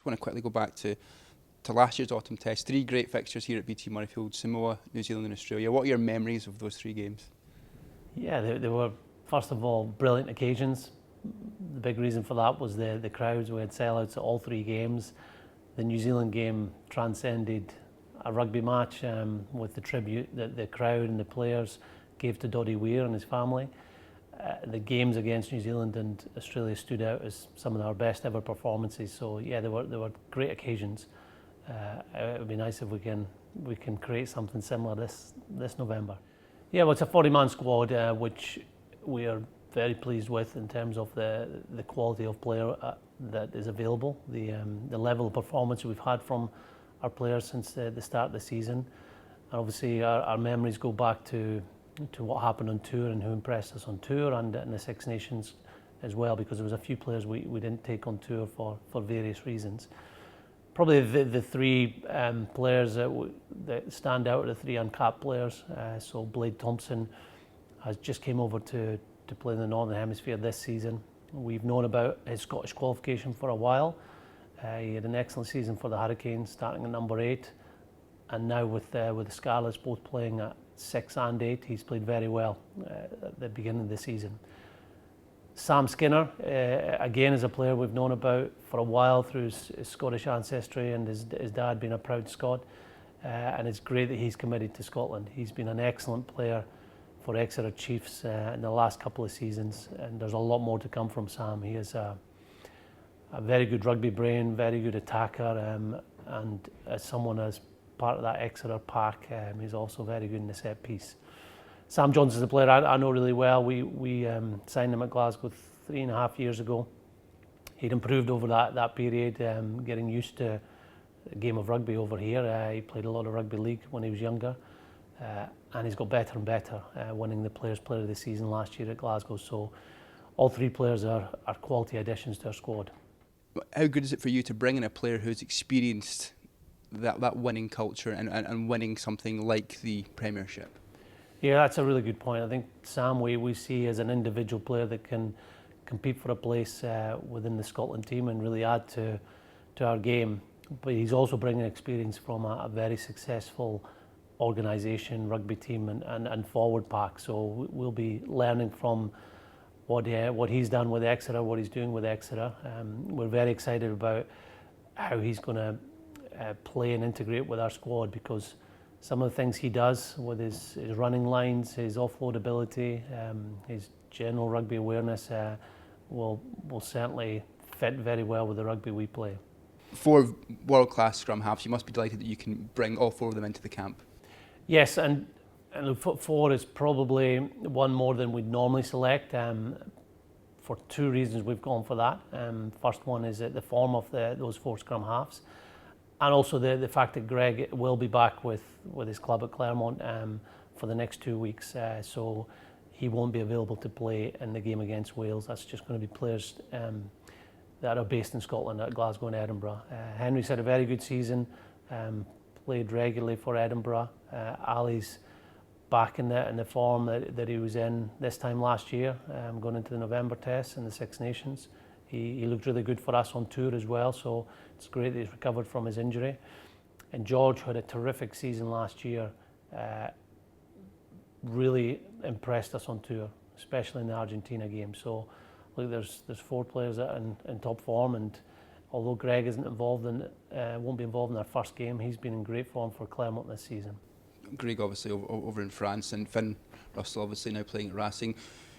want to quickly go back to last year's autumn test. 3 great fixtures here at BT Murrayfield: Samoa, New Zealand and Australia. What are your memories of those 3 games? Yeah, they were, first of all, brilliant occasions. The big reason for that was the crowds. We had sellouts at all 3 games. The New Zealand game transcended a rugby match with the tribute that the crowd and the players gave to Doddy Weir and his family. The games against New Zealand and Australia stood out as some of our best ever performances. So yeah, they were great occasions. It would be nice if we can create something similar this November. Yeah, well, it's a 40-man squad, which we are very pleased with in terms of the quality of player that is available, the level of performance we've had from our players since the start of the season. And obviously our memories go back to what happened on tour and who impressed us on tour and in the Six Nations as well, because there was a few players we didn't take on tour for various reasons. Probably the 3 players that stand out are the 3 uncapped players. So Blade Thompson has just came over to play in the Northern Hemisphere this season. We've known about his Scottish qualification for a while. He had an excellent season for the Hurricanes, starting at number 8, and now with the Scarlets both playing at 6 and 8, he's played very well at the beginning of the season. Sam Skinner, again, is a player we've known about for a while through his Scottish ancestry and his dad being a proud Scot, and it's great that he's committed to Scotland. He's been an excellent player for Exeter Chiefs in the last couple of seasons, and there's a lot more to come from Sam. He is a very good rugby brain, very good attacker, and as someone as part of that Exeter pack, he's also very good in the set piece. Sam Johnson is a player I know really well. We signed him at Glasgow 3.5 years ago. He'd improved over that period, getting used to the game of rugby over here. He played a lot of rugby league when he was younger, and he's got better and better, winning the Players' Player of the Season last year at Glasgow. So all 3 players are quality additions to our squad. How good is it for you to bring in a player who's experienced that winning culture and winning something like the Premiership? Yeah, that's a really good point. I think Sam we see as an individual player that can compete for a place within the Scotland team and really add to our game. But he's also bringing experience from a very successful organisation, rugby team and forward pack. So we'll be learning from what he's done with Exeter, what he's doing with Exeter. We're very excited about how he's going to play and integrate with our squad, because some of the things he does with his running lines, his offload ability, his general rugby awareness will certainly fit very well with the rugby we play. 4 world-class scrum halves. You must be delighted that you can bring all 4 of them into the camp. Yes, and 4 is probably one more than we'd normally select. For 2 reasons we've gone for that. First one is the form of those 4 scrum halves, and also the fact that Greg will be back with his club at Claremont for the next 2 weeks. So he won't be available to play in the game against Wales. That's just going to be players that are based in Scotland at Glasgow and Edinburgh. Henry's had a very good season, played regularly for Edinburgh. Ali's back in the form that he was in this time last year, going into the November test in the Six Nations. He looked really good for us on tour as well, so it's great that he's recovered from his injury. And George had a terrific season last year, really impressed us on tour, especially in the Argentina game. So look, there's 4 players that are in top form, and although Greg isn't won't be involved in our first game, he's been in great form for Claremont this season. Greg obviously over in France, and Finn Russell obviously now playing at Racing.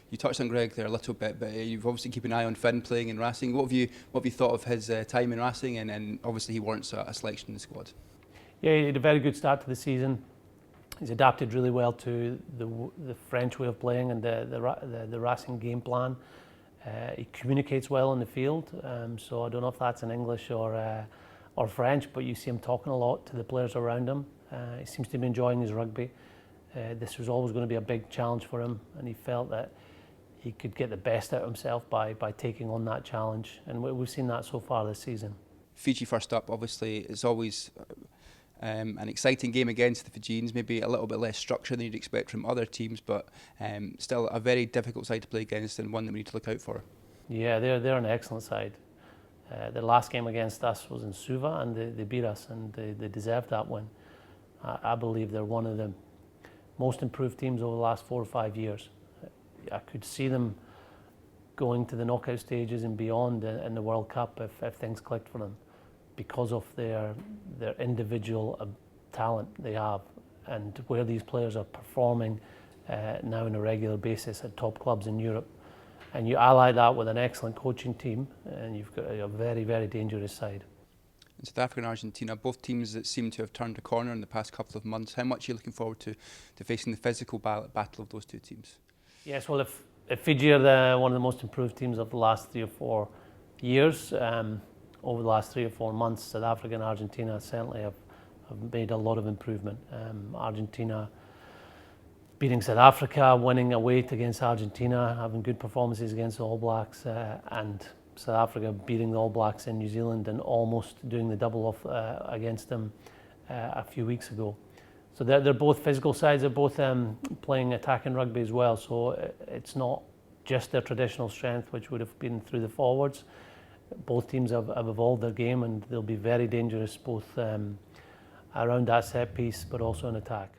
You touched on Greg there a little bit, but you've obviously keep an eye on Finn playing in Racing. What have you thought of his time in Racing, and obviously he warrants a selection in the squad? Yeah, he had a very good start to the season. He's adapted really well to the French way of playing and the Racing game plan. He communicates well in the field, so I don't know if that's in English or French, but you see him talking a lot to the players around him. He seems to be enjoying his rugby. This was always going to be a big challenge for him, and he felt that he could get the best out of himself by taking on that challenge, and we've seen that so far this season. Fiji first up, obviously, is always an exciting game against the Fijians, maybe a little bit less structure than you'd expect from other teams, but still a very difficult side to play against and one that we need to look out for. Yeah, they're an excellent side. The last game against us was in Suva, and they beat us, and they deserved that win. I believe they're one of the most improved teams over the last 4 or 5 years. I could see them going to the knockout stages and beyond in the World Cup if things clicked for them, because of their individual talent they have, and where these players are performing now on a regular basis at top clubs in Europe. And you ally that with an excellent coaching team, and you've got a very, very dangerous side. In South Africa and Argentina, both teams that seem to have turned a corner in the past couple of months. How much are you looking forward to facing the physical battle of those two teams? Yes, well, if Fiji are one of the most improved teams of the last 3 or 4 years, over the last 3 or 4 months, South Africa and Argentina certainly have made a lot of improvement. Argentina beating South Africa, winning away against Argentina, having good performances against the All Blacks, and South Africa beating the All Blacks in New Zealand and almost doing the double off against them a few weeks ago. So they're both physical sides. They're both playing attacking rugby as well. So it's not just their traditional strength, which would have been through the forwards. Both teams have evolved their game, and they'll be very dangerous both around that set piece, but also in attack.